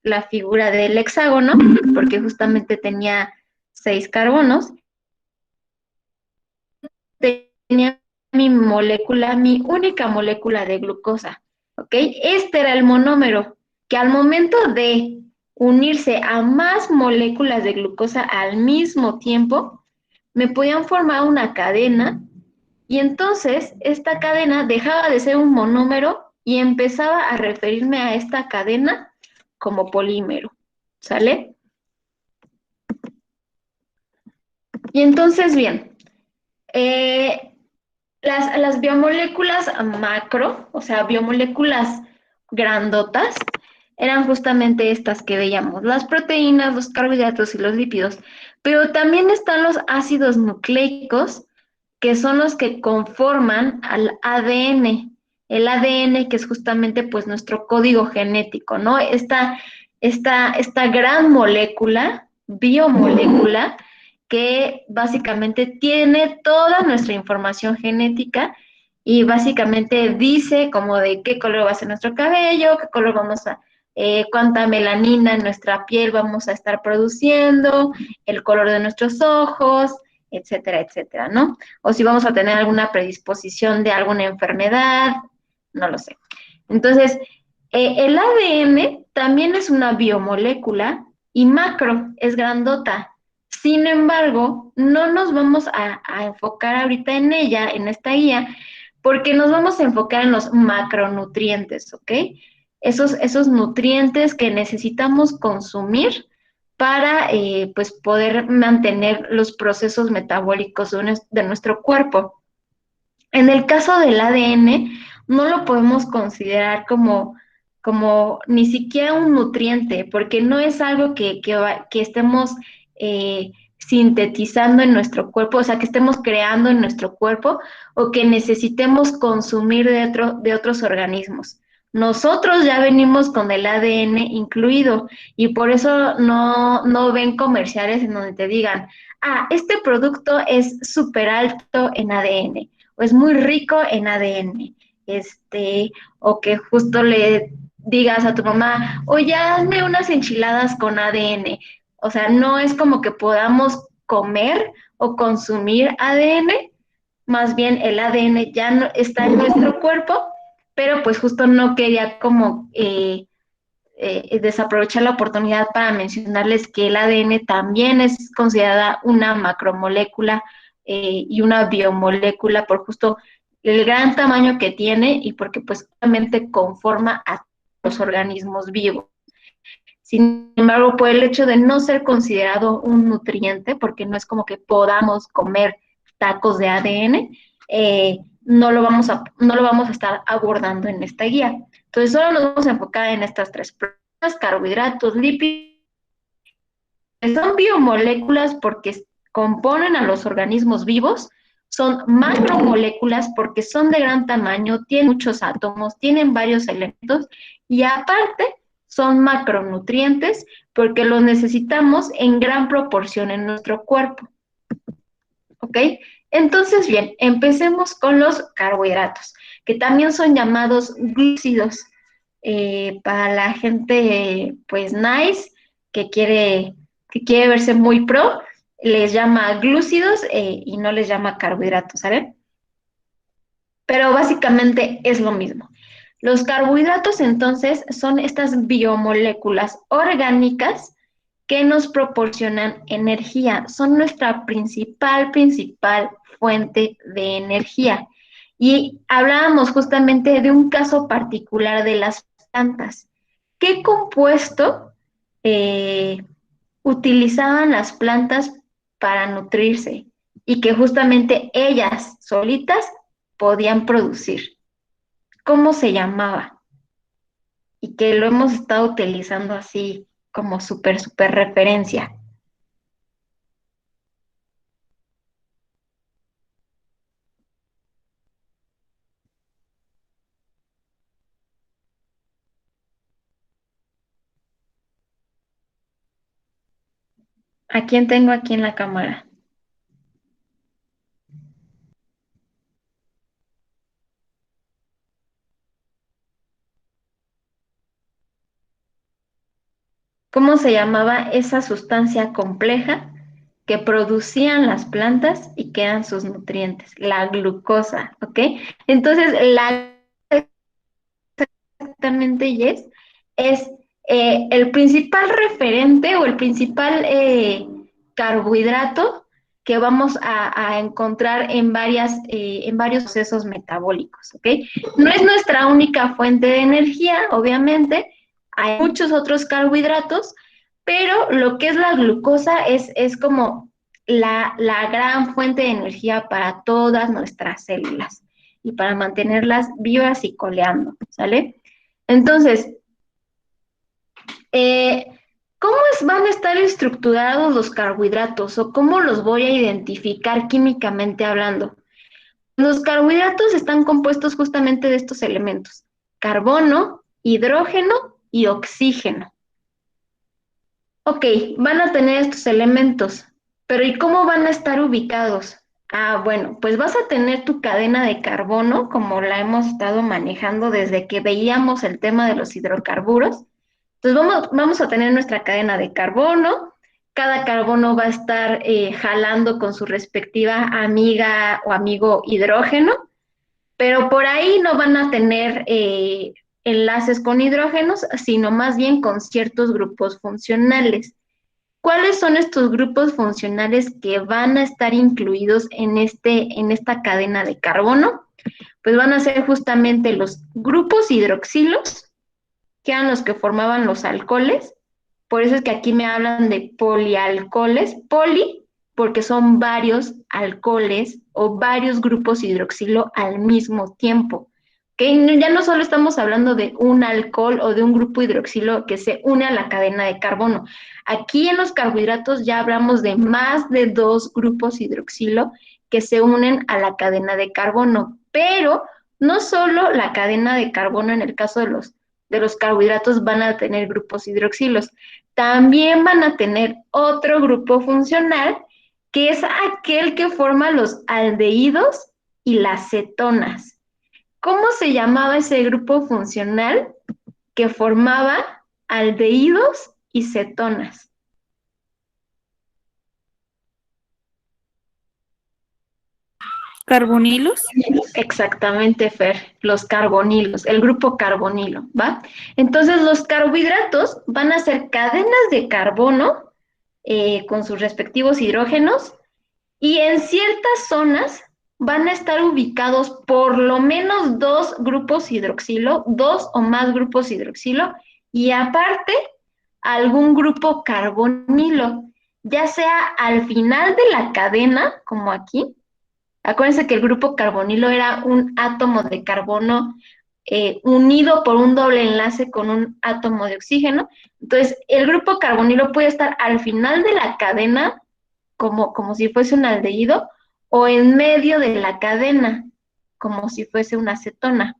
la figura del hexágono, porque justamente tenía 6 carbonos, tenía mi molécula, mi única molécula de glucosa, ¿ok? Este era el monómero, que al momento de unirse a más moléculas de glucosa al mismo tiempo, me podían formar una cadena y entonces esta cadena dejaba de ser un monómero y empezaba a referirme a esta cadena como polímero, ¿sale? Y entonces, bien, eh, las biomoléculas macro, o sea, biomoléculas grandotas, eran justamente estas que veíamos, las proteínas, los carbohidratos y los lípidos. Pero también están los ácidos nucleicos, que son los que conforman al ADN. El ADN, que es justamente pues nuestro código genético, ¿no? Esta gran molécula, biomolécula, que básicamente tiene toda nuestra información genética y básicamente dice como de qué color va a ser nuestro cabello, qué color vamos a, cuánta melanina en nuestra piel vamos a estar produciendo, el color de nuestros ojos, etcétera, etcétera, ¿no? O si vamos a tener alguna predisposición de alguna enfermedad, no lo sé. Entonces, el ADN también es una biomolécula y macro, es grandota. Sin embargo, no nos vamos a enfocar ahorita en ella, en esta guía, porque nos vamos a enfocar en los macronutrientes, ¿ok? Esos nutrientes que necesitamos consumir para pues poder mantener los procesos metabólicos de nuestro cuerpo. En el caso del ADN, no lo podemos considerar como ni siquiera un nutriente, porque no es algo que estemos sintetizando en nuestro cuerpo, o sea, que estemos creando en nuestro cuerpo o que necesitemos consumir de otros organismos. Nosotros ya venimos con el ADN incluido y por eso no ven comerciales en donde te digan, ah, este producto es súper alto en ADN o es muy rico en ADN, o que justo le digas a tu mamá, oye, hazme unas enchiladas con ADN. O sea, no es como que podamos comer o consumir ADN, más bien el ADN ya no está en nuestro cuerpo, pero pues justo no quería como desaprovechar la oportunidad para mencionarles que el ADN también es considerada una macromolécula y una biomolécula por justo el gran tamaño que tiene y porque pues obviamente conforma a los organismos vivos. Sin embargo, por el hecho de no ser considerado un nutriente, porque no es como que podamos comer tacos de ADN, no lo vamos a estar abordando en esta guía. Entonces, solo nos vamos a enfocar en estas tres proteínas, carbohidratos, lípidos, que son biomoléculas porque componen a los organismos vivos, son macromoléculas porque son de gran tamaño, tienen muchos átomos, tienen varios elementos y aparte son macronutrientes porque los necesitamos en gran proporción en nuestro cuerpo. ¿Ok? Entonces, bien, empecemos con los carbohidratos, que también son llamados glúcidos. Para la gente, pues, nice, que quiere, que quiere verse muy pro, les llama glúcidos y no les llama carbohidratos, ¿saben? Pero básicamente es lo mismo. Los carbohidratos entonces son estas biomoléculas orgánicas que nos proporcionan energía, son nuestra principal fuente de energía. Y hablábamos justamente de un caso particular de las plantas. ¿Qué compuesto eh, utilizaban las plantas para nutrirse y que justamente ellas solitas podían producir? ¿Cómo se llamaba? Y que lo hemos estado utilizando así como súper referencia. ¿A quién tengo aquí en la cámara? ¿Cómo se llamaba esa sustancia compleja que producían las plantas y que eran sus nutrientes? La glucosa, ¿ok? Entonces, la exactamente, Yes, es el principal referente o el principal carbohidrato que vamos a encontrar en varios procesos metabólicos, ¿ok? No es nuestra única fuente de energía, obviamente, hay muchos otros carbohidratos, pero lo que es la glucosa es como la gran fuente de energía para todas nuestras células y para mantenerlas vivas y coleando, ¿sale? Entonces, eh, van a estar estructurados los carbohidratos o cómo los voy a identificar químicamente hablando? Los carbohidratos están compuestos justamente de estos elementos: carbono, hidrógeno y oxígeno. Ok, van a tener estos elementos, pero ¿y cómo van a estar ubicados? Ah, bueno, pues vas a tener tu cadena de carbono, como la hemos estado manejando desde que veíamos el tema de los hidrocarburos. Entonces vamos a tener nuestra cadena de carbono. Cada carbono va a estar jalando con su respectiva amiga o amigo hidrógeno, pero por ahí no van a tener enlaces con hidrógenos, sino más bien con ciertos grupos funcionales. ¿Cuáles son estos grupos funcionales que van a estar incluidos en esta cadena de carbono? Pues van a ser justamente los grupos hidroxilos, que eran los que formaban los alcoholes. Por eso es que aquí me hablan de polialcoholes, poli, porque son varios alcoholes o varios grupos hidroxilo al mismo tiempo. Que ya no solo estamos hablando de un alcohol o de un grupo hidroxilo que se une a la cadena de carbono. Aquí en los carbohidratos ya hablamos de más de dos grupos hidroxilo que se unen a la cadena de carbono, pero no solo la cadena de carbono en el caso de los carbohidratos van a tener grupos hidroxilos, también van a tener otro grupo funcional que es aquel que forma los aldehídos y las cetonas. ¿Cómo se llamaba ese grupo funcional que formaba aldehídos y cetonas? ¿Carbonilos? Exactamente, Fer, los carbonilos, el grupo carbonilo, ¿va? Entonces los carbohidratos van a ser cadenas de carbono con sus respectivos hidrógenos y en ciertas zonas van a estar ubicados por lo menos dos grupos hidroxilo, dos o más grupos hidroxilo, y aparte algún grupo carbonilo, ya sea al final de la cadena, como aquí. Acuérdense que el grupo carbonilo era un átomo de carbono unido por un doble enlace con un átomo de oxígeno. Entonces, el grupo carbonilo puede estar al final de la cadena como si fuese un aldehído, o en medio de la cadena, como si fuese una acetona.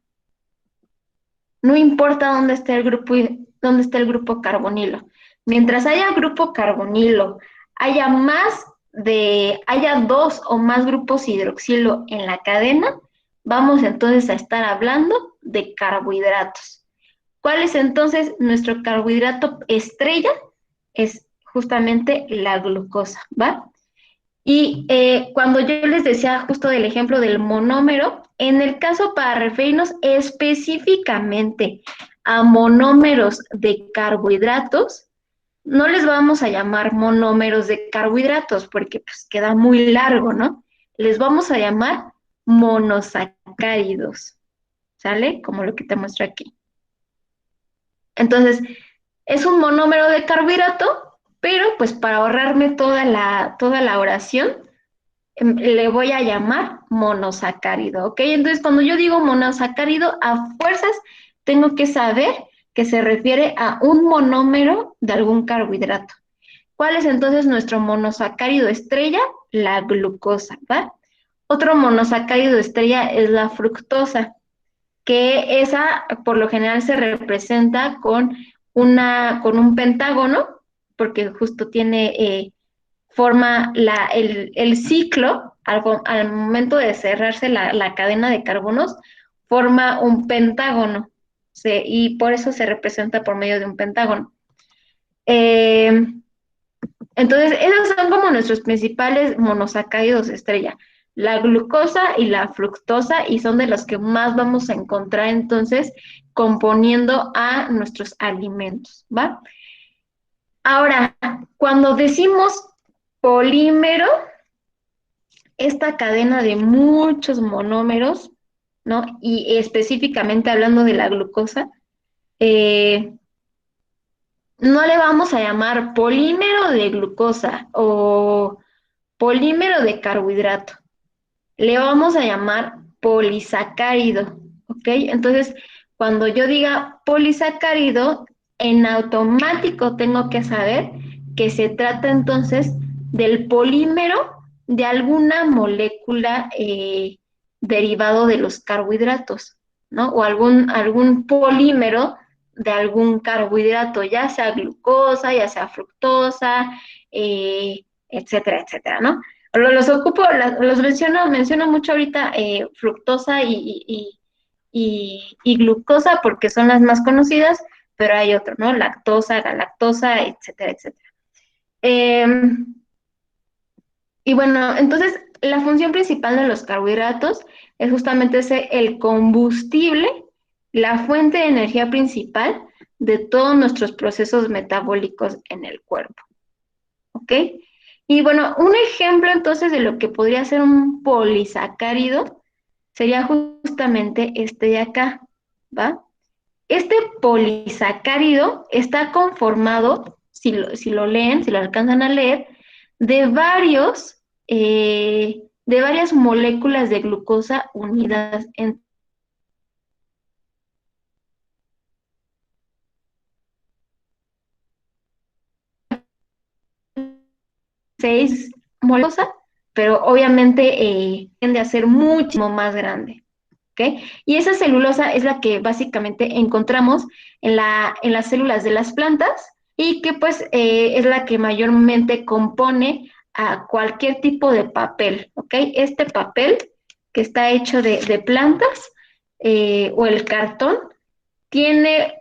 No importa dónde esté el grupo carbonilo. Mientras haya grupo carbonilo, haya dos o más grupos hidroxilo en la cadena, vamos entonces a estar hablando de carbohidratos. ¿Cuál es entonces nuestro carbohidrato estrella? Es justamente la glucosa, ¿va? Y cuando yo les decía justo del ejemplo del monómero, en el caso para referirnos específicamente a monómeros de carbohidratos, no les vamos a llamar monómeros de carbohidratos porque pues queda muy largo, ¿no? Les vamos a llamar monosacáridos, ¿sale? Como lo que te muestro aquí. Entonces, es un monómero de carbohidrato, pero pues para ahorrarme toda la oración, le voy a llamar monosacárido, ¿ok? Entonces, cuando yo digo monosacárido, a fuerzas tengo que saber que se refiere a un monómero de algún carbohidrato. ¿Cuál es entonces nuestro monosacárido estrella? La glucosa, ¿va? Otro monosacárido estrella es la fructosa, que esa por lo general se representa con un pentágono, porque justo forma el ciclo, al momento de cerrarse la cadena de carbonos, forma un pentágono, y por eso se representa por medio de un pentágono. Eh, entonces, esos son como nuestros principales monosacáridos estrella, la glucosa y la fructosa, y son de los que más vamos a encontrar entonces componiendo a nuestros alimentos, ¿va? Ahora, cuando decimos polímero, esta cadena de muchos monómeros, ¿no? Y específicamente hablando de la glucosa, eh, no le vamos a llamar polímero de glucosa o polímero de carbohidrato. Le vamos a llamar polisacárido, ¿ok? Entonces, cuando yo diga polisacárido, en automático tengo que saber que se trata entonces del polímero de alguna molécula derivado de los carbohidratos, ¿no? O algún polímero de algún carbohidrato, ya sea glucosa, ya sea fructosa, etcétera, etcétera, ¿no? Los ocupo, los menciono mucho ahorita fructosa y glucosa porque son las más conocidas, pero hay otro, ¿no? Lactosa, galactosa, etcétera, etcétera. Eh, y bueno, entonces la función principal de los carbohidratos es justamente ese, el combustible, la fuente de energía principal de todos nuestros procesos metabólicos en el cuerpo. ¿Ok? Y bueno, un ejemplo entonces de lo que podría ser un polisacárido sería justamente este de acá, ¿va? Este polisacárido está conformado, si lo leen, si lo alcanzan a leer, de de varias moléculas de glucosa unidas en 6 moléculas, pero obviamente tiende a ser muchísimo más grande. ¿Ok? Y esa celulosa es la que básicamente encontramos en las células de las plantas y que pues es la que mayormente compone a cualquier tipo de papel, ¿ok? Este papel que está hecho de plantas o el cartón tiene,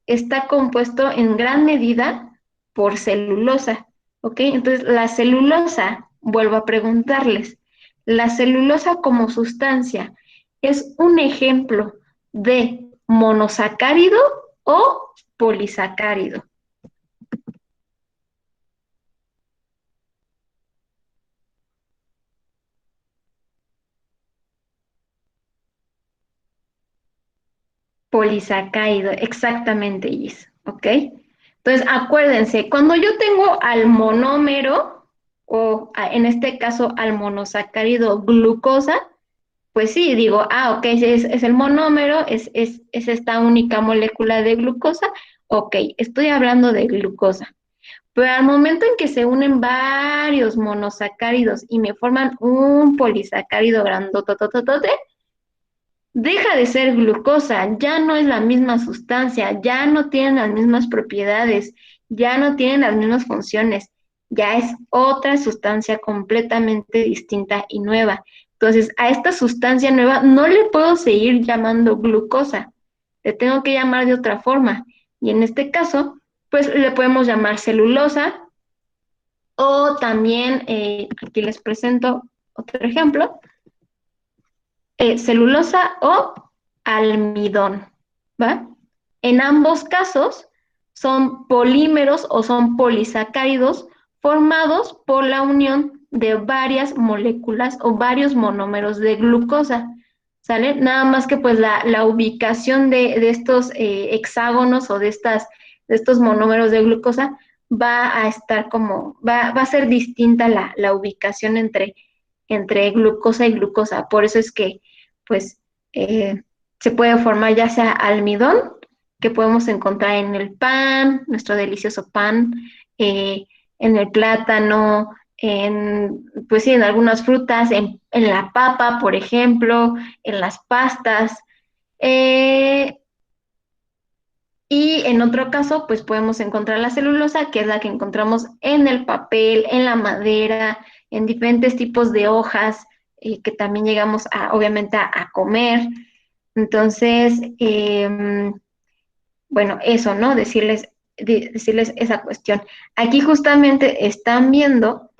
está compuesto en gran medida por celulosa, ¿ok? Entonces, la celulosa, vuelvo a preguntarles, la celulosa como sustancia es un ejemplo de monosacárido o polisacárido. Polisacárido, exactamente, Gis, ¿ok? Entonces, acuérdense, cuando yo tengo al monómero, en este caso al monosacárido glucosa, pues sí, digo, ok, es el monómero, es esta única molécula de glucosa, ok, estoy hablando de glucosa. Pero al momento en que se unen varios monosacáridos y me forman un polisacárido grandotototote, deja de ser glucosa, ya no es la misma sustancia, ya no tienen las mismas propiedades, ya no tienen las mismas funciones, ya es otra sustancia completamente distinta y nueva. Entonces, a esta sustancia nueva no le puedo seguir llamando glucosa, le tengo que llamar de otra forma. Y en este caso, pues le podemos llamar celulosa o también, aquí les presento otro ejemplo, celulosa o almidón, ¿va? En ambos casos son polímeros o son polisacáridos formados por la unión de varias moléculas o varios monómeros de glucosa, ¿sale? Nada más que pues la ubicación de estos hexágonos o de estos monómeros de glucosa va a estar va a ser distinta la ubicación entre glucosa y glucosa. Por eso es que, pues, se puede formar ya sea almidón, que podemos encontrar en el pan, nuestro delicioso pan, eh, en el plátano, pues sí, en algunas frutas, en la papa, por ejemplo, en las pastas. Eh, y en otro caso, pues podemos encontrar la celulosa, que es la que encontramos en el papel, en la madera, en diferentes tipos de hojas, que también llegamos obviamente, a comer. Entonces, bueno, eso, ¿no? Decirles, decirles esa cuestión. Aquí justamente están viendo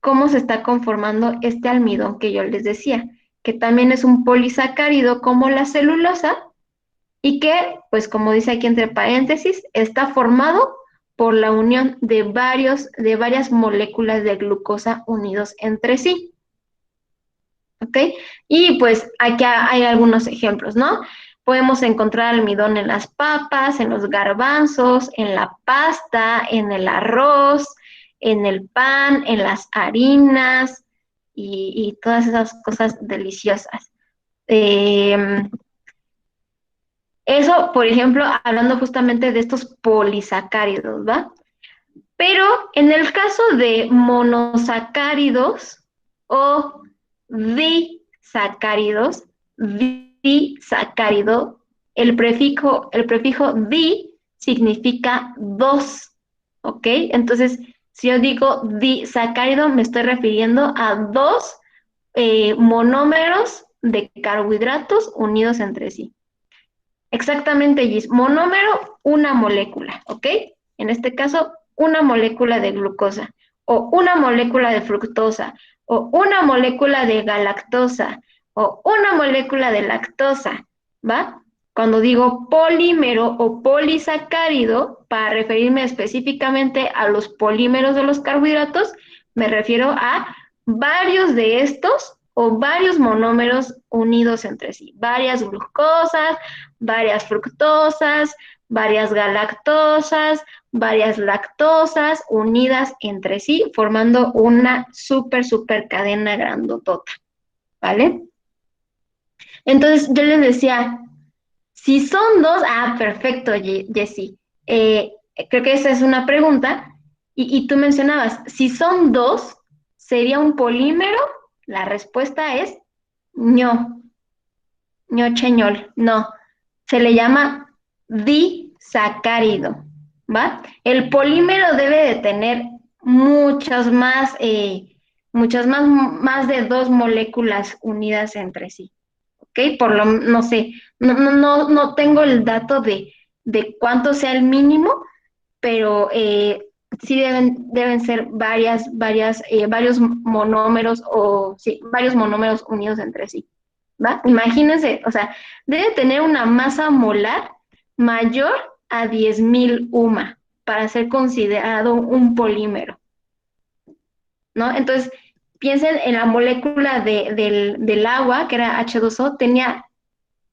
cómo se está conformando este almidón que yo les decía, que también es un polisacárido como la celulosa y que, pues como dice aquí entre paréntesis, está formado por la unión de varias moléculas de glucosa unidos entre sí. ¿Ok? Y pues aquí hay algunos ejemplos, ¿no? Podemos encontrar almidón en las papas, en los garbanzos, en la pasta, en el arroz, en el pan, en las harinas y todas esas cosas deliciosas. Eso, por ejemplo, hablando justamente de estos polisacáridos, ¿va? Pero en el caso de monosacáridos o disacáridos, disacárido, el prefijo di significa dos, ¿ok? Entonces, si yo digo disacárido, me estoy refiriendo a dos monómeros de carbohidratos unidos entre sí. Exactamente, Gis. Monómero, una molécula, ¿ok? En este caso, una molécula de glucosa, o una molécula de fructosa, o una molécula de galactosa, o una molécula de lactosa, ¿va? Cuando digo polímero o polisacárido, para referirme específicamente a los polímeros de los carbohidratos, me refiero a varios de estos o varios monómeros unidos entre sí, varias glucosas, varias fructosas, varias galactosas, varias lactosas unidas entre sí, formando una super cadena grandotota, ¿vale? Entonces yo les decía, si son dos, perfecto, Jessie. Creo que esa es una pregunta. Y tú mencionabas, si son dos, ¿sería un polímero? La respuesta es no, no, cheñol, no. Se le llama disacárido, ¿va? El polímero debe de tener muchas más de dos moléculas unidas entre sí, ¿ok? No sé, no tengo el dato de cuánto sea el mínimo, pero sí deben ser varios monómeros o sí, varios monómeros unidos entre sí. ¿Va? Imagínense, o sea, debe tener una masa molar mayor a 10.000 UMA para ser considerado un polímero, ¿no? Entonces, piensen en la molécula del agua, que era H2O,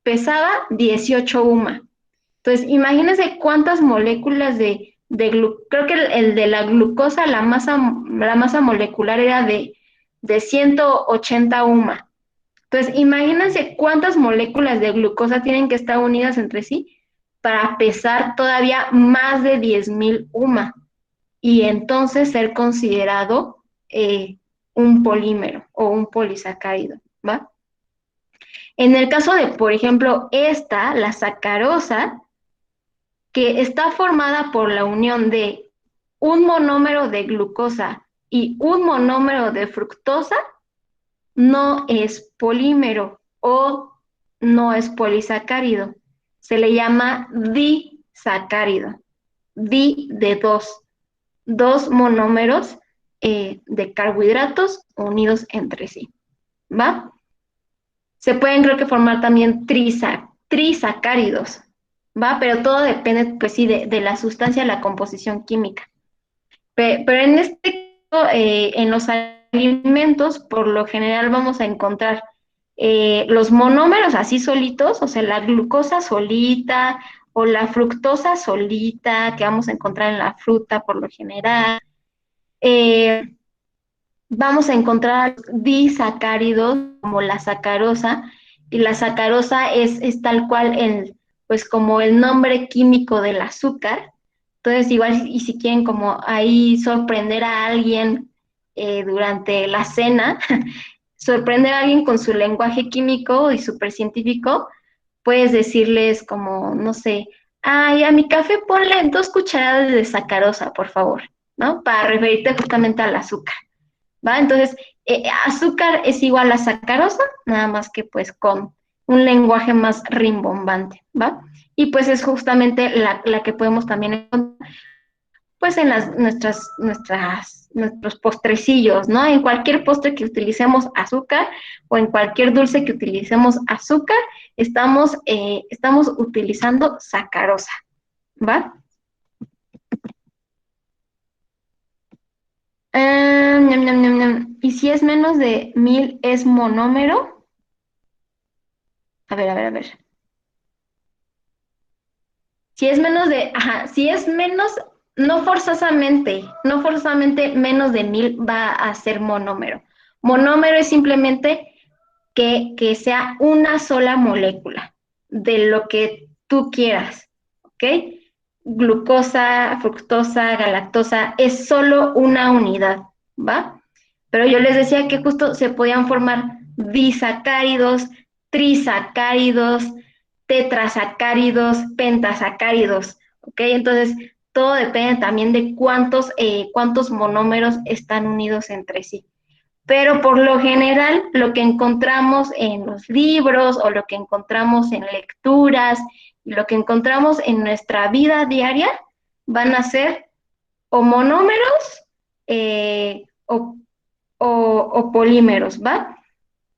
pesaba 18 UMA. Entonces, imagínense cuántas moléculas creo que el de la glucosa, la masa molecular era de 180 UMA. Entonces, imagínense cuántas moléculas de glucosa tienen que estar unidas entre sí para pesar todavía más de 10.000 UMA y entonces ser considerado un polímero o un polisacárido, ¿va? En el caso de, por ejemplo, la sacarosa, que está formada por la unión de un monómero de glucosa y un monómero de fructosa, no es polímero o no es polisacárido. Se le llama disacárido. Di de dos monómeros de carbohidratos unidos entre sí. ¿Va? Se pueden, creo que, formar también trisacáridos. ¿Va? Pero todo depende, pues sí, de la sustancia, la composición química. Pero en este caso, en los alimentos, por lo general vamos a encontrar los monómeros así solitos, o sea, la glucosa solita o la fructosa solita que vamos a encontrar en la fruta por lo general. Vamos a encontrar disacáridos como la sacarosa, y la sacarosa es tal cual pues como el nombre químico del azúcar. Entonces, igual, y si quieren como ahí sorprender a alguien durante la cena, sorprender a alguien con su lenguaje químico y súper científico, puedes decirles como, no sé, ay, a mi café ponle 2 cucharadas de sacarosa, por favor, ¿no? Para referirte justamente al azúcar, ¿va? Entonces, azúcar es igual a sacarosa, nada más que pues con un lenguaje más rimbombante, ¿va? Y pues es justamente la que podemos también encontrar pues en nuestros postrecillos, ¿no? En cualquier postre que utilicemos azúcar o en cualquier dulce que utilicemos azúcar, estamos utilizando sacarosa, ¿va? Ñam, ñam, ñam, ñam. ¿Y si es menos de 1000 es monómero? A ver, a ver, a ver. Si es menos de, ajá, si es menos, no forzosamente menos de 1000 va a ser monómero. Monómero es simplemente que sea una sola molécula de lo que tú quieras, ¿ok? Glucosa, fructosa, galactosa, es solo una unidad, ¿va? Pero yo les decía que justo se podían formar disacáridos, trisacáridos, tetrasacáridos, pentasacáridos, ¿ok? Entonces, todo depende también de cuántos monómeros están unidos entre sí. Pero por lo general, lo que encontramos en los libros o lo que encontramos en lecturas y lo que encontramos en nuestra vida diaria van a ser o monómeros o polímeros, ¿va?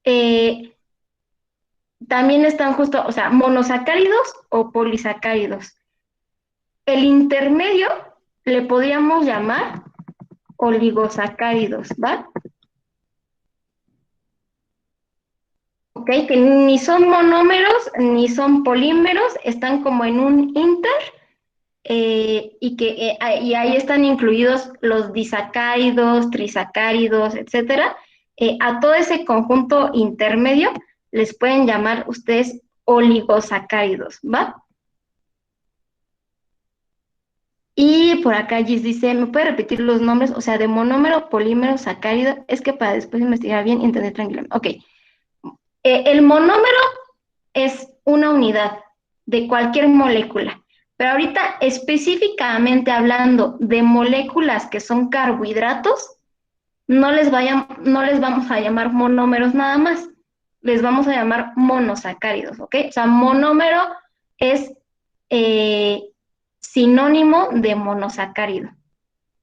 Eh, También están justo, o sea, monosacáridos o polisacáridos. El intermedio le podríamos llamar oligosacáridos, ¿va? ¿Ok? Que ni son monómeros ni son polímeros, están como en un inter y ahí están incluidos los disacáridos, trisacáridos, etcétera. A todo ese conjunto intermedio les pueden llamar ustedes oligosacáridos, ¿va? Y por acá Gis dice, ¿me puede repetir los nombres? O sea, de monómero, polímero, sacárido, es que para después investigar bien y entender tranquilamente. Ok, el monómero es una unidad de cualquier molécula, pero ahorita específicamente hablando de moléculas que son carbohidratos, no les vamos a llamar monómeros nada más, les vamos a llamar monosacáridos, ¿ok? O sea, monómero es eh, sinónimo de monosacárido.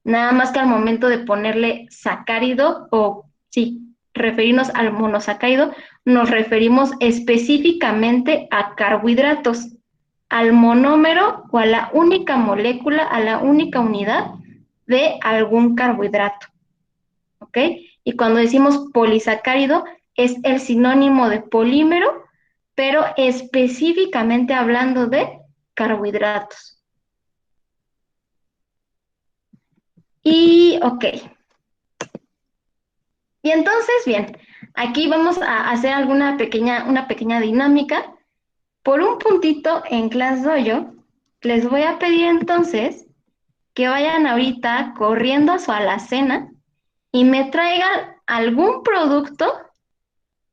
Nada más que al momento de ponerle sacárido o, sí, referirnos al monosacárido, nos referimos específicamente a carbohidratos, al monómero o a la única molécula, a la única unidad de algún carbohidrato, ¿ok? Y cuando decimos polisacárido, es el sinónimo de polímero, pero específicamente hablando de carbohidratos. Y, ok. Y entonces, bien, aquí vamos a hacer una pequeña dinámica. Por un puntito en ClassDojo, les voy a pedir entonces que vayan ahorita corriendo a su alacena y me traigan algún producto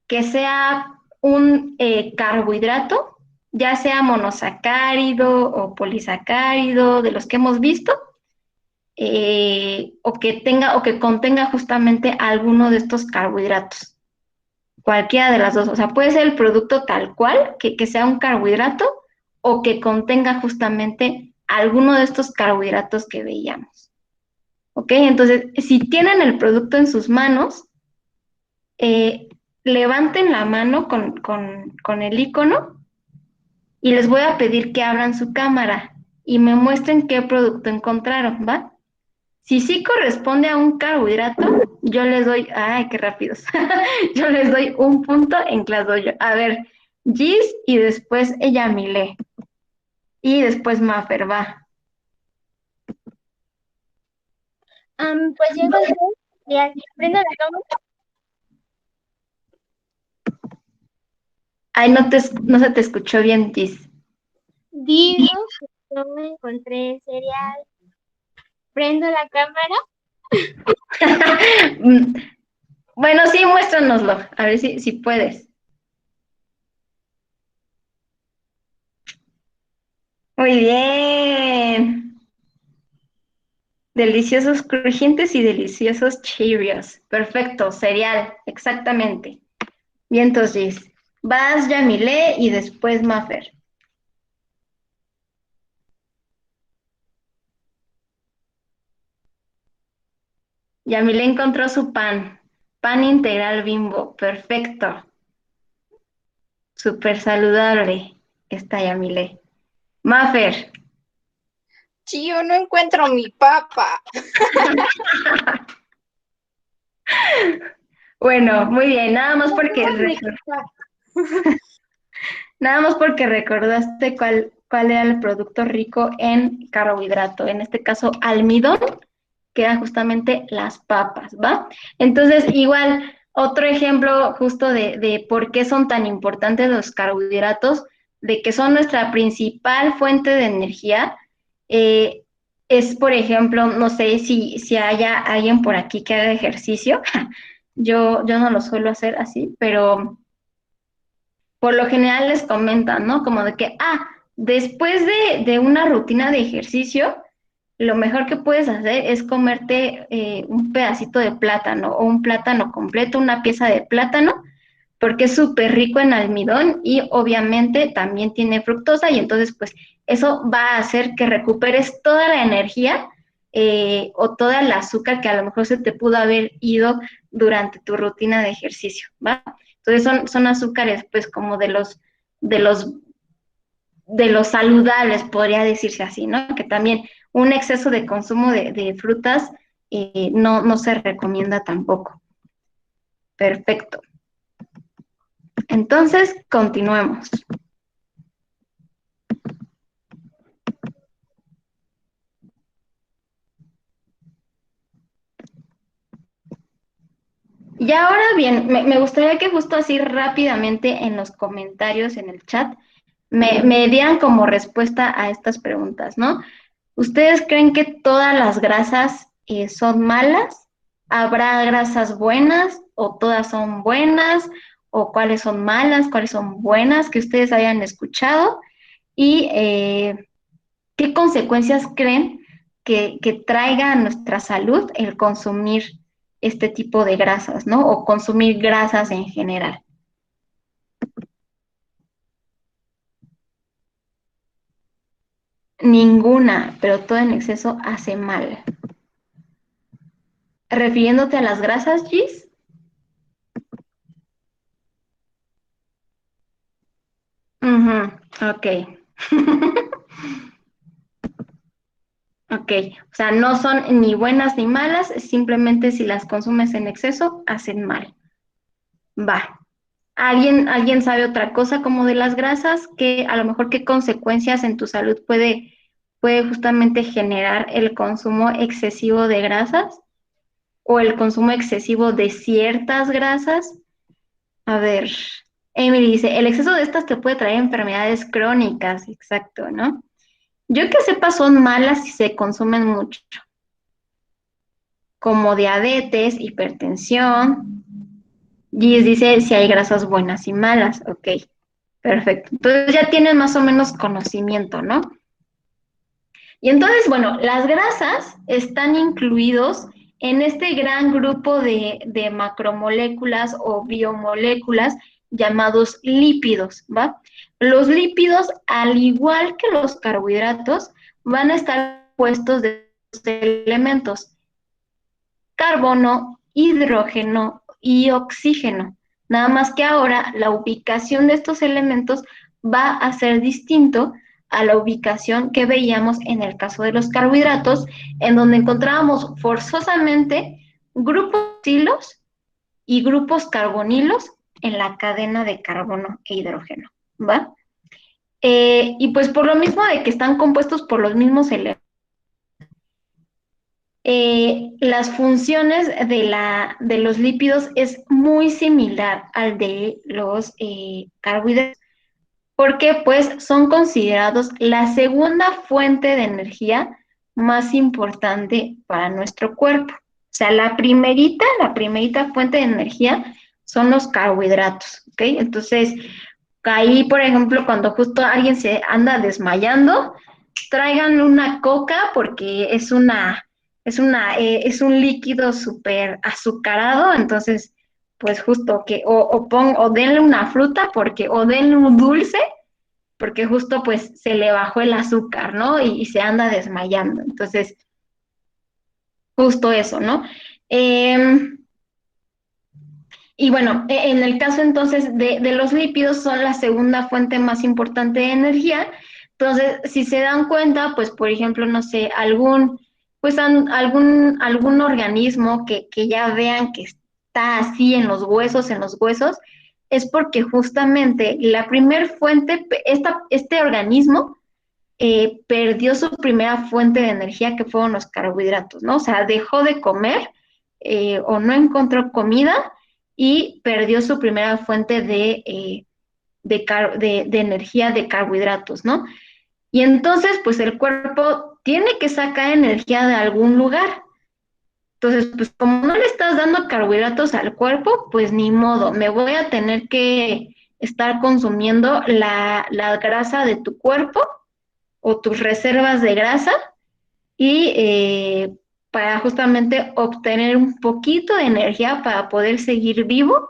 que sea un carbohidrato, ya sea monosacárido o polisacárido, de los que hemos visto, o que contenga justamente alguno de estos carbohidratos. Cualquiera de las dos, o sea, puede ser el producto tal cual, que sea un carbohidrato, o que contenga justamente alguno de estos carbohidratos que veíamos. ¿Ok? Entonces, si tienen el producto en sus manos, eh, levanten la mano con el icono y les voy a pedir que abran su cámara y me muestren qué producto encontraron, ¿va? Si sí corresponde a un carbohidrato, yo les doy, ay, qué rápidos, yo les doy un punto en ClassDojo. A ver, Gis y después ella Mile. Y después Mafer, va. Pues ya encontré. Ya, prendo la cámara. Ay, no se te escuchó bien, Gis. Digo que no encontré cereal. Prendo la cámara. Bueno, sí, muéstranoslo, a ver si puedes. Muy bien. Deliciosos crujientes y deliciosos Cheerios. Perfecto, cereal, exactamente. Bien, entonces, vas Yamile y después Mafer. Yamile encontró su pan integral Bimbo, perfecto, súper saludable está Yamile. Mafer, Sí, yo no encuentro mi papa. bueno, muy bien, nada más porque recordaste cuál era el producto rico en carbohidrato, en este caso almidón, que eran justamente las papas, ¿va? Entonces, igual, otro ejemplo justo de por qué son tan importantes los carbohidratos, de que son nuestra principal fuente de energía, eh, es, por ejemplo, no sé si haya alguien por aquí que haga ejercicio, yo no lo suelo hacer así, pero por lo general les comentan, ¿no? Como de que, después de una rutina de ejercicio, lo mejor que puedes hacer es comerte un pedacito de plátano o un plátano completo, una pieza de plátano, porque es súper rico en almidón y obviamente también tiene fructosa y entonces pues eso va a hacer que recuperes toda la energía o toda el azúcar que a lo mejor se te pudo haber ido durante tu rutina de ejercicio, ¿va? Entonces son azúcares pues como de los de los saludables, podría decirse así, ¿no? Que también un exceso de consumo de frutas no se recomienda tampoco. Perfecto. Entonces, continuemos. Y ahora bien, me gustaría que justo así rápidamente en los comentarios, en el chat, me dieran como respuesta a estas preguntas, ¿no? ¿Ustedes creen que todas las grasas son malas? ¿Habrá grasas buenas o todas son buenas? ¿O cuáles son malas, cuáles son buenas que ustedes hayan escuchado? ¿Y qué consecuencias creen que traiga a nuestra salud el consumir este tipo de grasas, ¿no? O consumir grasas en general. Ninguna, pero todo en exceso hace mal. Refiriéndote a las grasas, Gis. Ok. Ok, o sea, no son ni buenas ni malas, simplemente si las consumes en exceso, hacen mal. Va. ¿Alguien sabe otra cosa como de las grasas? Que a lo mejor qué consecuencias en tu salud puede justamente generar el consumo excesivo de grasas o el consumo excesivo de ciertas grasas. A ver, Emily dice, el exceso de estas te puede traer enfermedades crónicas, exacto, ¿no? Yo que sepa son malas si se consumen mucho, como diabetes, hipertensión. Gis dice si hay grasas buenas y malas, ok, perfecto. Entonces ya tienes más o menos conocimiento, ¿no? Y entonces, bueno, las grasas están incluidos en este gran grupo de macromoléculas o biomoléculas llamados lípidos, ¿va? Los lípidos, al igual que los carbohidratos, van a estar puestos de elementos: carbono, hidrógeno y oxígeno. Nada más que ahora la ubicación de estos elementos va a ser distinto a la ubicación que veíamos en el caso de los carbohidratos, en donde encontrábamos forzosamente grupos hilos y grupos carbonilos en la cadena de carbono e hidrógeno, ¿va? Y pues por lo mismo de que están compuestos por los mismos elementos, las funciones de los lípidos es muy similar al de los carbohidratos, porque pues son considerados la segunda fuente de energía más importante para nuestro cuerpo. O sea, la primerita fuente de energía son los carbohidratos, ¿ok? Entonces, ahí, por ejemplo, cuando justo alguien se anda desmayando, traigan una coca porque es un líquido súper azucarado, entonces, pues justo que, o denle una fruta porque, o denle un dulce, porque justo pues se le bajó el azúcar, ¿no? Y se anda desmayando. Entonces, justo eso, ¿no? Em, y bueno, en el caso entonces de los lípidos son la segunda fuente más importante de energía. Entonces, si se dan cuenta, pues por ejemplo, no sé, algún organismo que ya vean que está así en los huesos, es porque justamente la primer fuente, este organismo perdió su primera fuente de energía, que fueron los carbohidratos, ¿no? O sea, dejó de comer o no encontró comida y perdió su primera fuente de energía de carbohidratos, ¿no? Y entonces, pues el cuerpo tiene que sacar energía de algún lugar. Entonces, pues como no le estás dando carbohidratos al cuerpo, pues ni modo, me voy a tener que estar consumiendo la grasa de tu cuerpo o tus reservas de grasa y para justamente obtener un poquito de energía para poder seguir vivo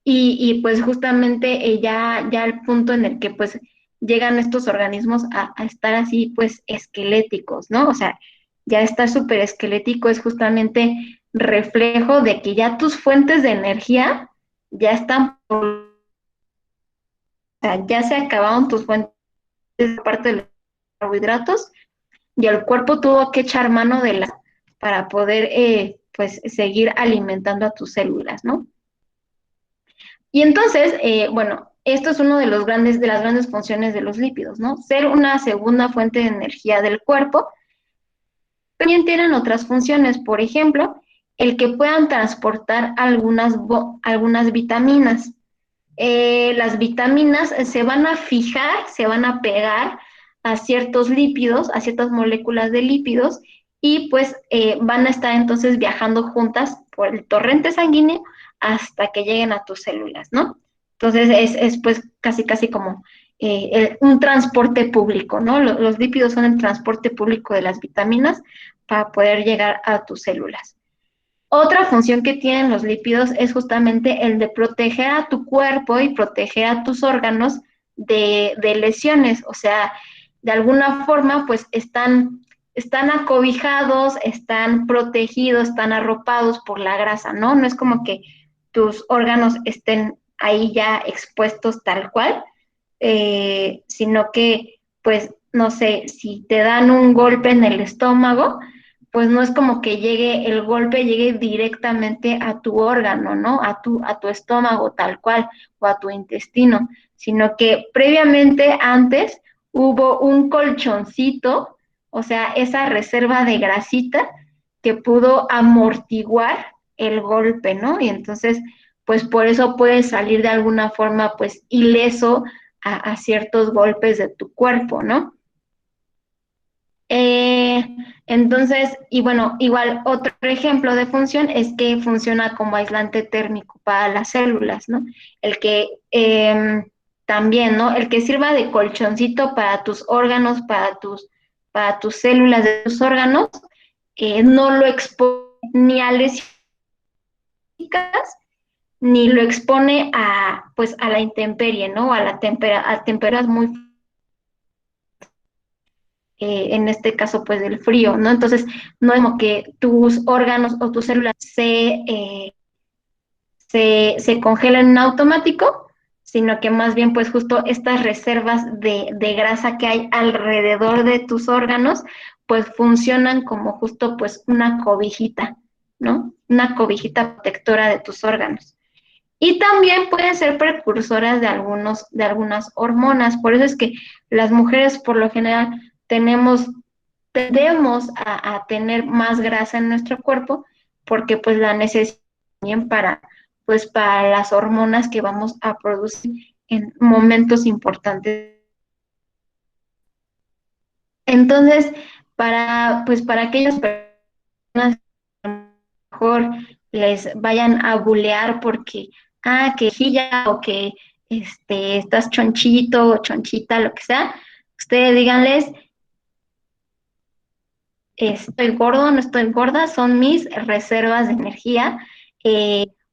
y pues justamente ya el punto en el que pues llegan estos organismos a estar así pues esqueléticos, ¿no? O sea, ya estar súper esquelético es justamente reflejo de que ya tus fuentes de energía ya están, o sea, ya se acabaron tus fuentes aparte de los carbohidratos y el cuerpo tuvo que echar mano de la para poder pues seguir alimentando a tus células, ¿no? Y entonces, bueno, esto es uno de de las grandes funciones de los lípidos, ¿no? Ser una segunda fuente de energía del cuerpo. También tienen otras funciones, por ejemplo, el que puedan transportar algunas vitaminas. Las vitaminas se van a fijar, se van a pegar a ciertos lípidos, a ciertas moléculas de lípidos, y pues van a estar entonces viajando juntas por el torrente sanguíneo hasta que lleguen a tus células, ¿no? Entonces es pues casi como un transporte público, ¿no? Los lípidos son el transporte público de las vitaminas para poder llegar a tus células. Otra función que tienen los lípidos es justamente el de proteger a tu cuerpo y proteger a tus órganos de lesiones, o sea, de alguna forma pues están acobijados, están protegidos, están arropados por la grasa, ¿no? No es como que tus órganos estén ahí ya expuestos tal cual, sino que pues no sé, si te dan un golpe en el estómago, pues no es como que el golpe llegue directamente a tu órgano, ¿no? A tu estómago tal cual, o a tu intestino, sino que previamente antes hubo un colchoncito, o sea, esa reserva de grasita que pudo amortiguar el golpe, ¿no? Y entonces, pues por eso puedes salir de alguna forma, pues ileso a ciertos golpes de tu cuerpo, ¿no? Eh, entonces, y bueno, igual otro ejemplo de función es que funciona como aislante térmico para las células, ¿no? El que también, ¿no? El que sirva de colchoncito para tus órganos, para tus células de tus órganos, no lo expone ni a lesiones ni lo expone pues, a la intemperie, ¿no? A temperaturas muy en este caso pues del frío, ¿no? Entonces, no es como que tus órganos o tus células se congelan en automático, sino que más bien pues justo estas reservas de grasa que hay alrededor de tus órganos, pues funcionan como justo pues una cobijita, ¿no? Una cobijita protectora de tus órganos. Y también pueden ser precursoras de algunas hormonas. Por eso es que las mujeres por lo general tendemos a tener más grasa en nuestro cuerpo porque pues la necesitamos también para las hormonas que vamos a producir en momentos importantes. Entonces, para aquellas personas que a lo mejor les vayan a bulear porque, que jilla o que estás chonchito o chonchita, lo que sea, ustedes díganles, estoy gordo, no estoy gorda, son mis reservas de energía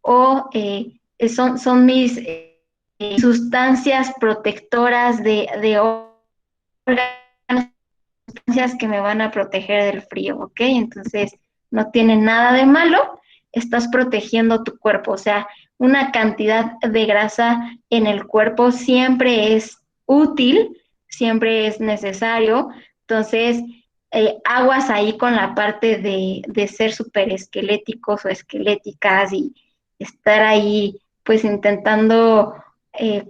o son mis sustancias protectoras de órganos, sustancias que me van a proteger del frío, ¿ok? Entonces, no tiene nada de malo estás protegiendo tu cuerpo. O sea, una cantidad de grasa en el cuerpo siempre es útil, siempre es necesario. Entonces, aguas ahí con la parte de ser súper esqueléticos o esqueléticas y estar ahí pues intentando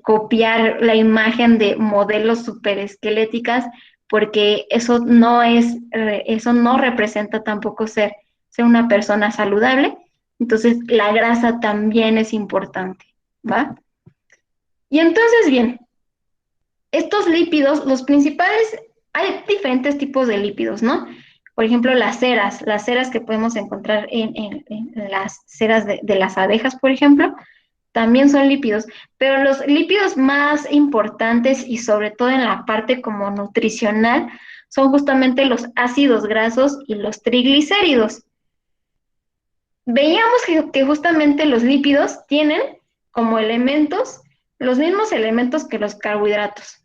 copiar la imagen de modelos súper esqueléticas, porque eso no representa tampoco ser una persona saludable. Entonces, la grasa también es importante, ¿va? Y entonces, bien, estos lípidos, los principales, hay diferentes tipos de lípidos, ¿no? Por ejemplo, las ceras que podemos encontrar en las ceras de las abejas, por ejemplo, también son lípidos, pero los lípidos más importantes y sobre todo en la parte como nutricional son justamente los ácidos grasos y los triglicéridos. Veíamos que justamente los lípidos tienen como elementos los mismos elementos que los carbohidratos: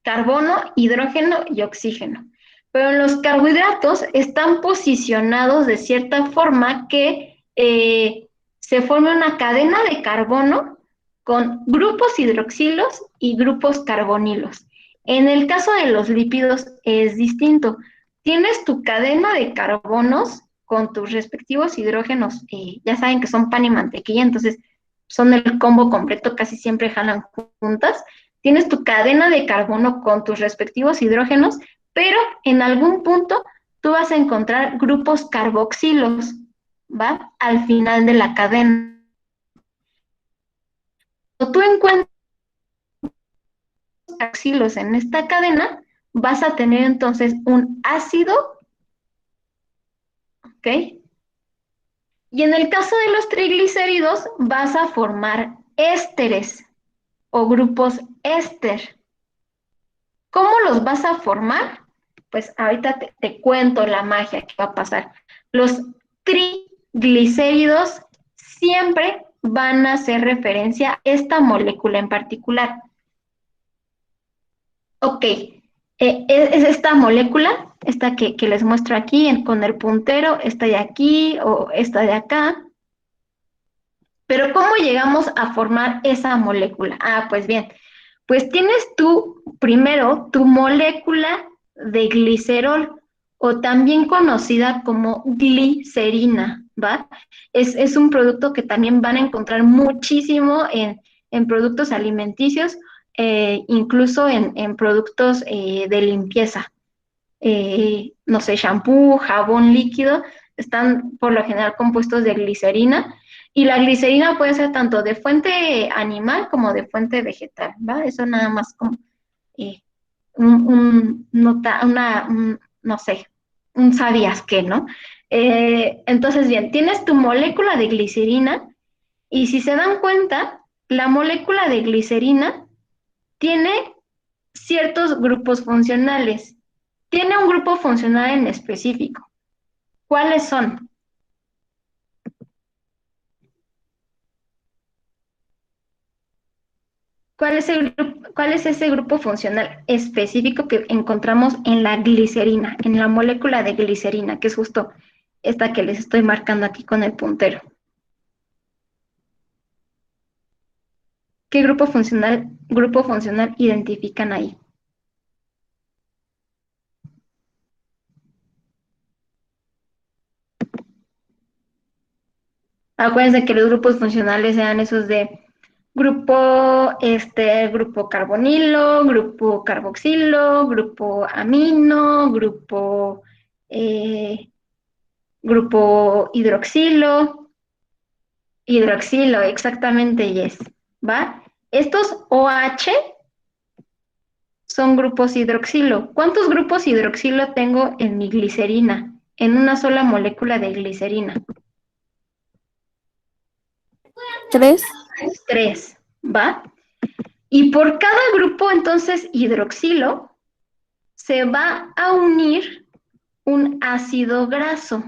carbono, hidrógeno y oxígeno. Pero los carbohidratos están posicionados de cierta forma que se forma una cadena de carbono con grupos hidroxilos y grupos carbonilos. En el caso de los lípidos es distinto. Tienes tu cadena de carbonos con tus respectivos hidrógenos, ya saben que son pan y mantequilla, entonces son el combo completo, casi siempre jalan juntas. Tienes tu cadena de carbono con tus respectivos hidrógenos, pero en algún punto tú vas a encontrar grupos carboxilos, ¿va? Al final de la cadena. Cuando tú encuentras carboxilos en esta cadena, vas a tener entonces un ácido, ¿ok? Y en el caso de los triglicéridos, vas a formar ésteres o grupos éster. ¿Cómo los vas a formar? Pues ahorita te cuento la magia que va a pasar. Los triglicéridos siempre van a hacer referencia a esta molécula en particular. Ok, es esta molécula, esta que les muestro aquí con el puntero, esta de aquí o esta de acá. Pero ¿cómo llegamos a formar esa molécula? Ah, pues bien, pues tienes tú primero tu molécula de glicerol, o también conocida como glicerina, ¿va? Es un producto que también van a encontrar muchísimo en productos alimenticios, incluso en productos de limpieza. No sé, shampoo, jabón líquido, están por lo general compuestos de glicerina, y la glicerina puede ser tanto de fuente animal como de fuente vegetal, ¿va? Eso nada más como eh, no sé, un sabías qué, ¿no? Entonces, bien, tienes tu molécula de glicerina, y si se dan cuenta, la molécula de glicerina tiene ciertos grupos funcionales. Tiene un grupo funcional en específico. ¿Cuáles son? ¿Cuál es ese grupo funcional específico que encontramos en la glicerina, en la molécula de glicerina, que es justo esta que les estoy marcando aquí con el puntero? ¿Qué grupo funcional identifican ahí? Acuérdense que los grupos funcionales sean esos de grupo carbonilo, grupo carboxilo, grupo amino, eh, grupo hidroxilo, exactamente, yes, ¿va? Estos OH son grupos hidroxilo. ¿Cuántos grupos hidroxilo tengo en mi glicerina? En una sola molécula de glicerina. 3. 3, ¿va? Y por cada grupo, entonces, hidroxilo, se va a unir un ácido graso.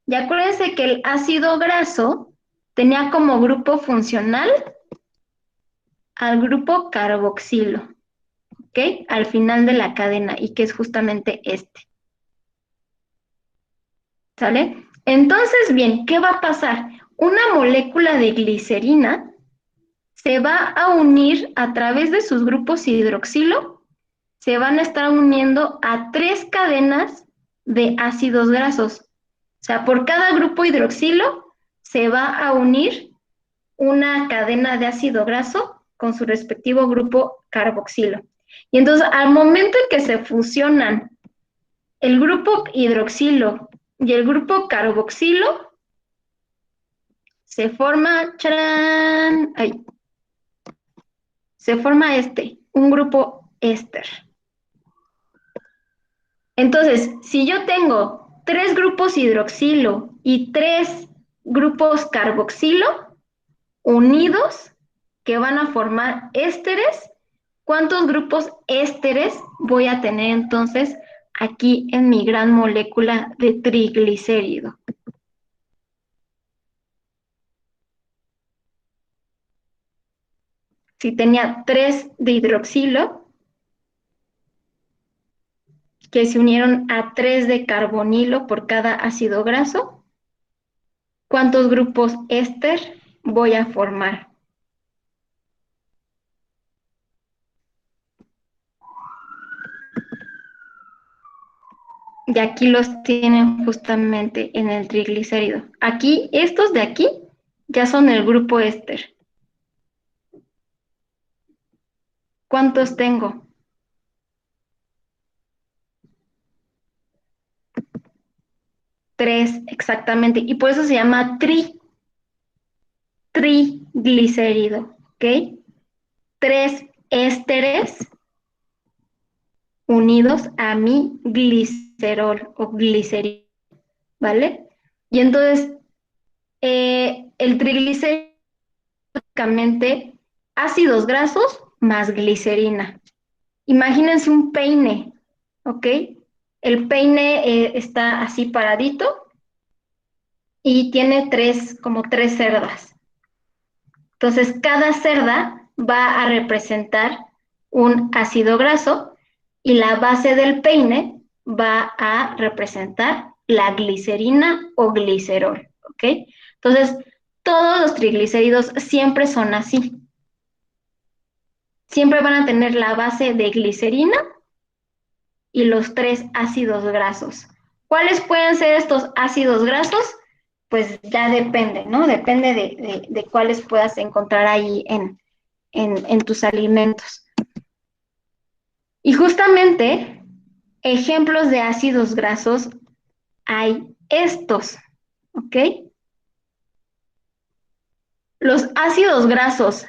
Y acuérdense que el ácido graso tenía como grupo funcional al grupo carboxilo, ¿ok? Al final de la cadena, y que es justamente este. ¿Sale? Entonces, bien, ¿qué va a pasar? Una molécula de glicerina se va a unir a través de sus grupos hidroxilo, se van a estar uniendo a 3 cadenas de ácidos grasos. O sea, por cada grupo hidroxilo se va a unir una cadena de ácido graso con su respectivo grupo carboxilo. Y entonces, al momento en que se fusionan el grupo hidroxilo y el grupo carboxilo, se forma, ¡charán! Ay, se forma un grupo éster. Entonces, si yo tengo 3 grupos hidroxilo y 3 grupos carboxilo unidos que van a formar ésteres, ¿cuántos grupos ésteres voy a tener entonces aquí en mi gran molécula de triglicérido? Si tenía 3 de hidroxilo, que se unieron a 3 de carbonilo por cada ácido graso, ¿cuántos grupos éster voy a formar? Y aquí los tienen justamente en el triglicérido. Aquí, estos de aquí, ya son el grupo éster. ¿Cuántos tengo? 3, exactamente. Y por eso se llama triglicérido, ¿ok? 3 ésteres unidos a mi glicerol o glicerina, ¿vale? Y entonces, el triglicérido es básicamente ácidos grasos más glicerina. Imagínense un peine, ¿ok? El peine está así paradito y tiene como tres cerdas. Entonces, cada cerda va a representar un ácido graso y la base del peine va a representar la glicerina o glicerol, ¿ok? Entonces, todos los triglicéridos siempre son así. Siempre van a tener la base de glicerina y los 3 ácidos grasos. ¿Cuáles pueden ser estos ácidos grasos? Pues ya depende, ¿no? Depende de cuáles puedas encontrar ahí en tus alimentos. Y justamente, ejemplos de ácidos grasos hay estos, ¿ok? Los ácidos grasos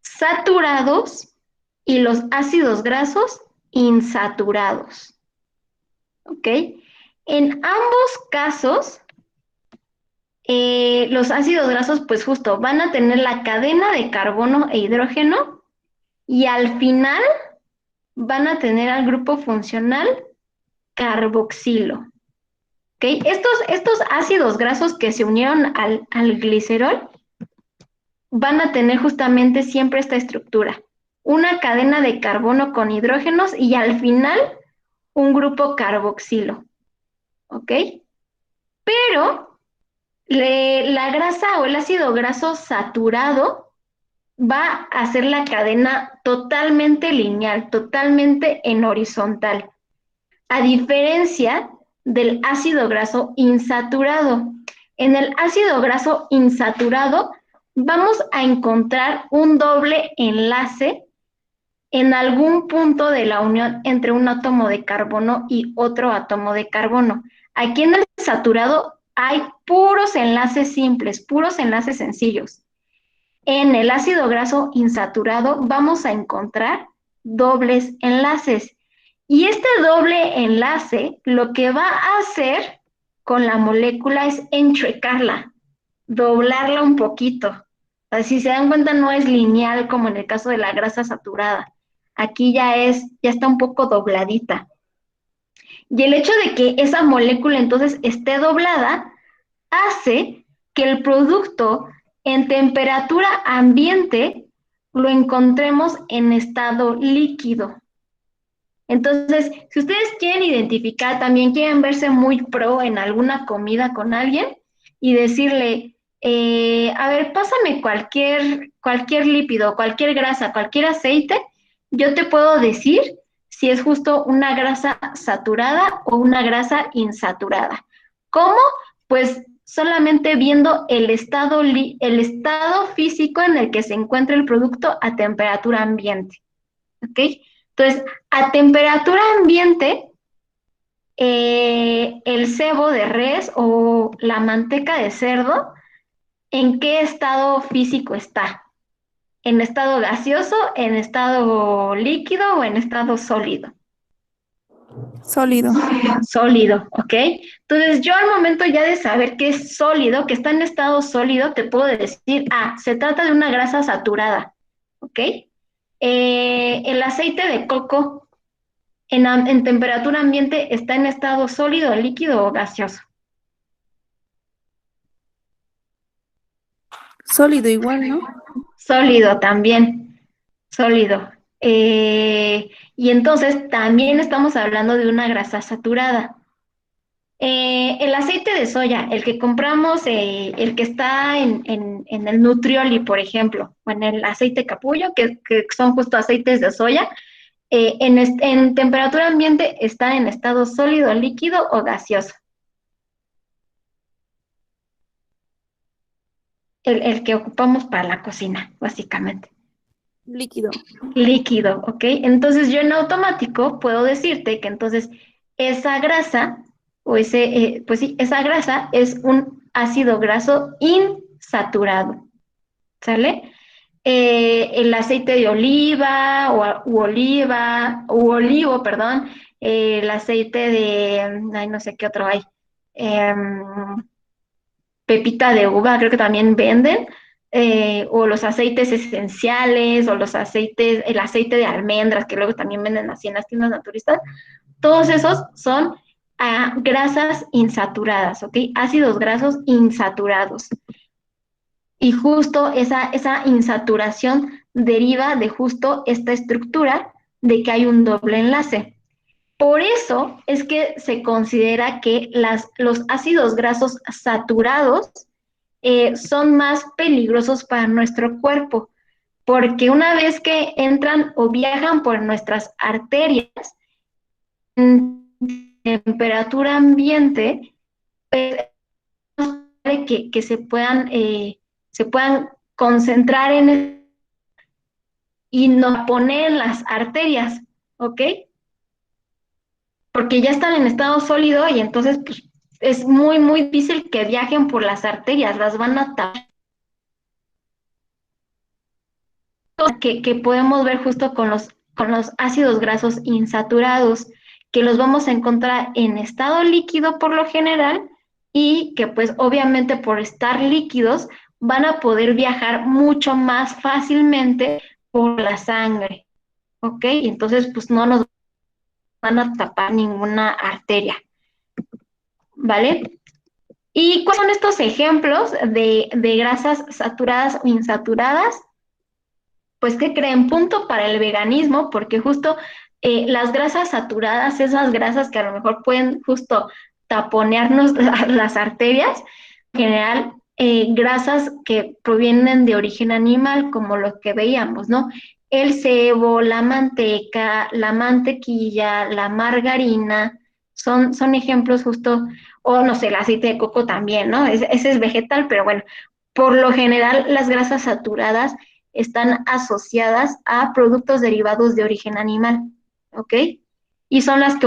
saturados y los ácidos grasos insaturados, ¿ok? En ambos casos, los ácidos grasos, pues justo, van a tener la cadena de carbono e hidrógeno y al final van a tener al grupo funcional carboxilo. ¿Okay? Estos ácidos grasos que se unieron al glicerol van a tener justamente siempre esta estructura. Una cadena de carbono con hidrógenos y al final un grupo carboxilo. ¿Ok? Pero la grasa o el ácido graso saturado va a hacer la cadena totalmente lineal, totalmente en horizontal, a diferencia del ácido graso insaturado. En el ácido graso insaturado vamos a encontrar un doble enlace en algún punto de la unión entre un átomo de carbono y otro átomo de carbono. Aquí en el saturado hay puros enlaces simples, puros enlaces sencillos. En el ácido graso insaturado vamos a encontrar dobles enlaces. Y este doble enlace lo que va a hacer con la molécula es entrecarla, doblarla un poquito. Si se dan cuenta, no es lineal como en el caso de la grasa saturada. Aquí ya está un poco dobladita. Y el hecho de que esa molécula entonces esté doblada hace que el producto en temperatura ambiente lo encontremos en estado líquido. Entonces, si ustedes quieren identificar, también quieren verse muy pro en alguna comida con alguien y decirle, a ver, pásame cualquier lípido, cualquier grasa, cualquier aceite, yo te puedo decir si es justo una grasa saturada o una grasa insaturada. ¿Cómo? Pues solamente viendo el estado físico en el que se encuentra el producto a temperatura ambiente. ¿Ok? Entonces, a temperatura ambiente, el cebo de res o la manteca de cerdo, ¿en qué estado físico está? ¿En estado gaseoso, en estado líquido o en estado sólido? Sólido. Sólido, ¿ok? Entonces yo al momento ya de saber que es sólido, que está en estado sólido, te puedo decir, se trata de una grasa saturada, ¿ok? El aceite de coco en temperatura ambiente está en estado sólido, líquido o gaseoso. Sólido igual, ¿no? Sólido también, sólido. Y entonces también estamos hablando de una grasa saturada. El aceite de soya, el que compramos, el que está en el Nutrioli, por ejemplo, o en el aceite capullo, que son justo aceites de soya, en temperatura ambiente está en estado sólido, líquido o gaseoso. El que ocupamos para la cocina, básicamente. Líquido. Líquido, ¿ok? Entonces yo en automático puedo decirte que entonces esa grasa, pues sí, esa grasa es un ácido graso insaturado, ¿sale? El aceite de oliva u olivo, perdón, el aceite de, ay, no sé qué otro hay, em, pepita de uva, creo que también venden, o los aceites esenciales, o el aceite de almendras, que luego también venden así en las tiendas naturistas, todos esos son grasas insaturadas, ¿ok? Ácidos grasos insaturados. Y justo esa insaturación deriva de justo esta estructura de que hay un doble enlace. Por eso es que se considera que los ácidos grasos saturados son más peligrosos para nuestro cuerpo, porque una vez que entran o viajan por nuestras arterias en temperatura ambiente, pues, que se puedan concentrar y no poner en las arterias, ¿ok? Porque ya están en estado sólido y entonces pues, es muy, muy difícil que viajen por las arterias, las van a tapar. Que podemos ver justo con los ácidos grasos insaturados, que los vamos a encontrar en estado líquido por lo general y que pues obviamente por estar líquidos van a poder viajar mucho más fácilmente por la sangre, ¿ok? Y entonces pues no nos van a tapar ninguna arteria, ¿vale? ¿Y cuáles son estos ejemplos de grasas saturadas o insaturadas? Pues que creen punto para el veganismo, porque justo las grasas saturadas, esas grasas que a lo mejor pueden justo taponearnos las arterias, en general grasas que provienen de origen animal, como lo que veíamos, ¿no? El cebo, la manteca, la mantequilla, la margarina, son ejemplos justo, o no sé, el aceite de coco también, ¿no? Ese es vegetal, pero bueno, por lo general las grasas saturadas están asociadas a productos derivados de origen animal, ¿ok? Y son las que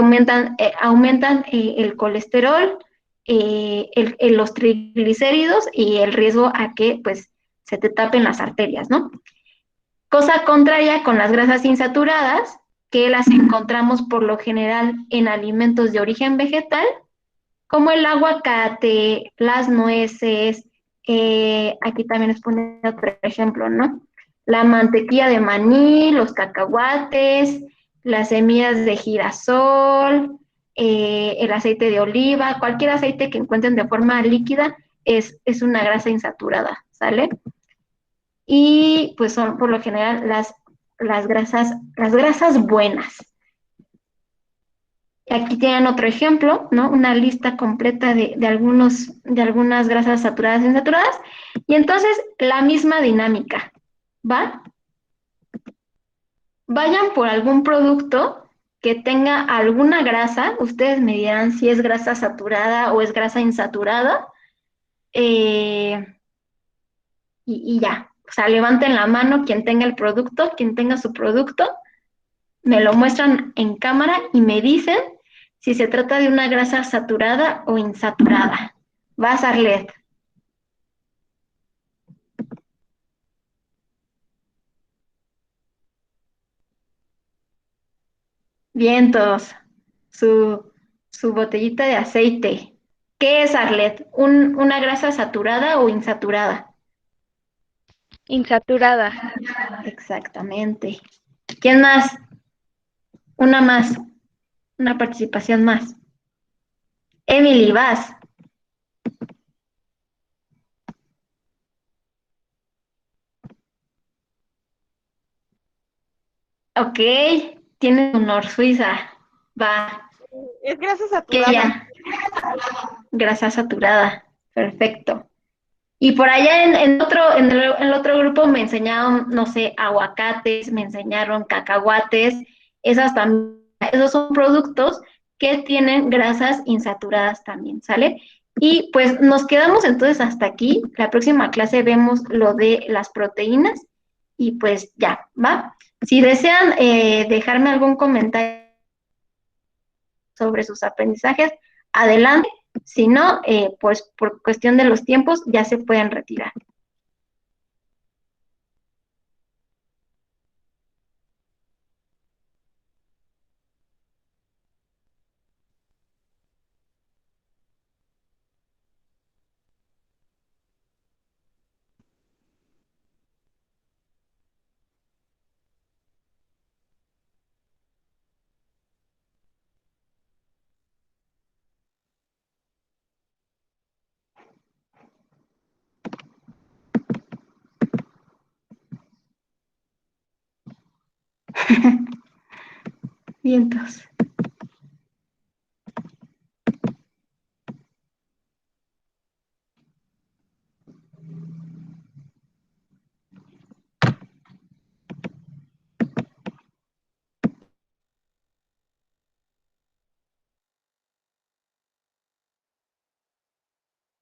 aumentan el colesterol, los triglicéridos y el riesgo a que pues se te tapen las arterias, ¿no? Cosa contraria con las grasas insaturadas, que las encontramos por lo general en alimentos de origen vegetal, como el aguacate, las nueces, aquí también les pone otro ejemplo, ¿no? La mantequilla de maní, los cacahuates, las semillas de girasol, el aceite de oliva, cualquier aceite que encuentren de forma líquida es una grasa insaturada, ¿sale? Y pues son por lo general las grasas buenas. Aquí tienen otro ejemplo, ¿no? Una lista completa de algunas grasas saturadas e insaturadas. Y entonces la misma dinámica, ¿va? Vayan por algún producto que tenga alguna grasa, ustedes me dirán si es grasa saturada o es grasa insaturada, eh, y ya, o sea, levanten la mano quien tenga el producto, quien tenga su producto, me lo muestran en cámara y me dicen si se trata de una grasa saturada o insaturada. Vas, Arlet. Vientos. Su botellita de aceite. ¿Qué es, Arlet? ¿Una grasa saturada o insaturada? Insaturada. Exactamente. ¿Quién más? Una más. Una participación más. Emily, vas. Ok. Tiene honor, Suiza. Va. Es grasa Que saturada. ya. Grasa saturada. Perfecto. Y por allá en el otro grupo me enseñaron, no sé, aguacates, me enseñaron cacahuates, esos son productos que tienen grasas insaturadas también, ¿sale? Y pues nos quedamos entonces hasta aquí. La próxima clase vemos lo de las proteínas y pues ya, ¿va? Si desean dejarme algún comentario sobre sus aprendizajes, adelante. Si no, pues por cuestión de los tiempos ya se pueden retirar. Vientos.